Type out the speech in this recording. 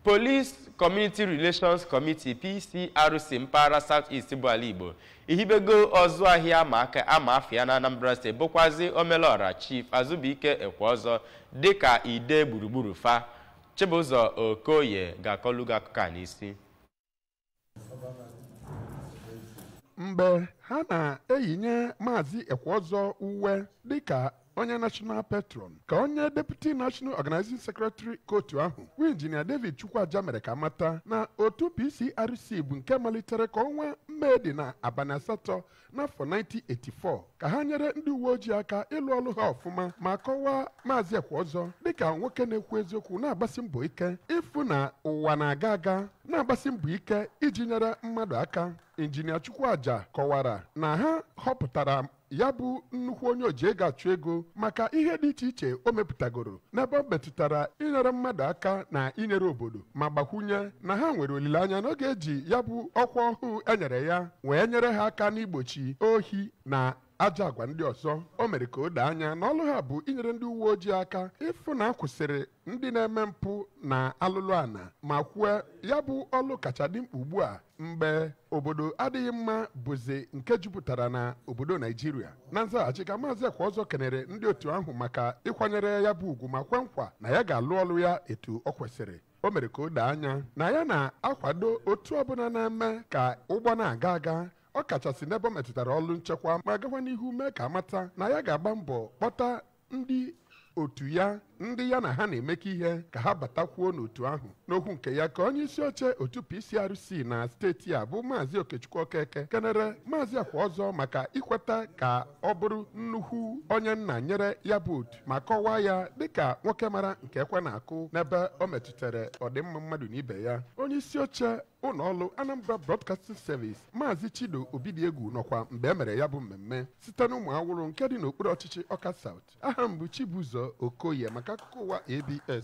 Police Community Relations Committee PCRC mpaghara South East bụ ala Igbo ihibego ọzụ ahịa ama afịa na Anambra State bụkwazi Omelora Chief Azubike Ekweozor Dika ide gburugburu fa Chibụzọ Okoye ga-akọlụ akụkọ n'isi. Mgbe ha na-eyinye Maazị Ekweozor uwe dịka onye National Patron ka onye Deputy National Organizing Secretary kootu ahụ Injinia David Chukwuaja mere ka mata na otu PCRC bụ nke malitere ka ọnwa Mee na abalị 8 n'afọ 1984 ka ha nyere ndị uwe ojii aka ịlụ ọrụ ha ọfụma ma kọwaa Maazị Ekweozor dịka nwoke na-ekwu eziokwu na-agbasi mbọ ike ịfụ na ụwa na-aga aga na-agbasi mbọ ike iji nyere mmadụ aka. Injinia Chukwuaja kọwara na ha họpụtara ya bụ nnukwu onye oji ego achụ ego maka ihe dị iche iche o mepụtagoro n'ebe ọ metụtara inyere mmadụ aka na inyere obodo ma gbakwunye na ha nwere olileanya na ọ ga-eji ya bụ ọkwa ọhụụ enyere ya wee nyere ha aka n'igbochi ohi na ajọ agwa ndị ọzọ. O mere ka o doo anya na ọlụ ha bụ inyere ndị uwe ojii aka ịfụ na akwụsịrị ndị na-eme mpụ na alụlụ ana ma kwuo ya bụ ọlụ kacha dị mkpa ugbu a mgbe obodo adịghị mma bụzi nke jupụtara na obodo Naijiria. Na nzaghachi ka Maazị Ekweozor kenere ndị otu ahụ maka ịkwanyere ya bụ ugwu ma kwe nkwa na ya ga-alụ ọlụ ya etu ọ kwesịrị. O mere ka o doo anya na ya na-akwado otu ọbụla na-eme ka ụgbọ na-aga aga ọ kachasị n'ebe ọ metụtara ọlụ nchekwa ma gakwa n'ihu mee ka amata na ya ga-agba mbọ kpọta ndị otu ya ndị ya na ha na-emekọ ihe ka ha batakwuo n'otu ahụ. N'okwu nke ya ka onye isi oche otu PCRC na steeti a bụ Maazị Okechukwu Okeke kenere Maazị Ekweozor maka ikweta ka ọ bụrụ nnukwu onye nna nyere ya bụ otu ma kọwaa ya dịka nwoke mara nke ekwe na-akụ n'ebe ọ metụtara ọdịmma mmadụ na ibe ya. Onye isi oche ụlọọrụ Anambra Broadcasting Service Maazị Chido Obidiegwu nọkwa mgbe e mere ya bụ mmemme site n'ụmụ awụrụ nke dị n'okpuru ọchịchị Ọka South. Aha m bụ Chibụzọ Okoye maka akụkọ ụwa ABS.